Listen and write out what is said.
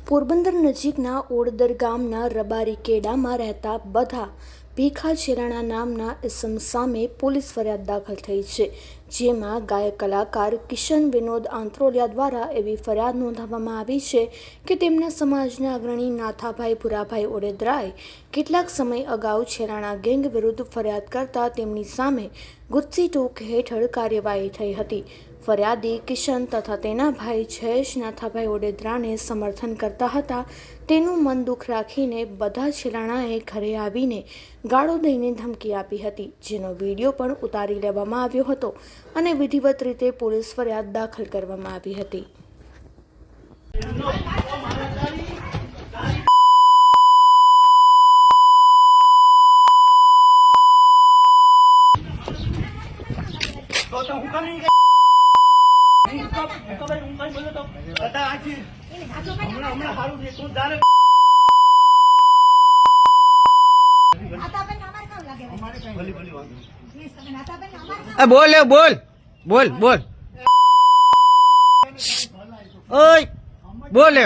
પોરબંદર નજીકના ઓડદર ગામના રબારી કેડામાં રહેતા બધા ભીખા છેરાણા નામના ઇસમ સામે પોલીસ ફરિયાદ દાખલ થઈ છે, જેમાં ગાયક કલાકાર કિશન વિનોદ આંત્રોલિયા દ્વારા એવી ફરિયાદ નોંધાવવામાં આવી છે કે તેમના સમાજના અગ્રણી નાથાભાઈ ભુરાભાઈ ઓડેદરાએ કેટલાક સમય અગાઉ છેરાણા ગેંગ વિરુદ્ધ ફરિયાદ કરતા તેમની સામે ગુજસી ટોક હેઠળ કાર્યવાહી થઈ હતી। ફરિયાદી કિશન તથા તેના ભાઈ જયેશ નાથાભાઈ ઓડેદરાને સમર્થન કરતા હતા, તેનું મન દુઃખ રાખીને બધા છેરાણાએ ઘરે આવીને ગાળો દઈને ધમકી આપી હતી, જેનો વિડીયો પણ ઉતારી લેવામાં આવ્યો હતો અને વિધિવત રીતે પોલીસ ફરિયાદ દાખલ કરવામાં આવી હતી। बोल बोल बोल बोल ओए बोल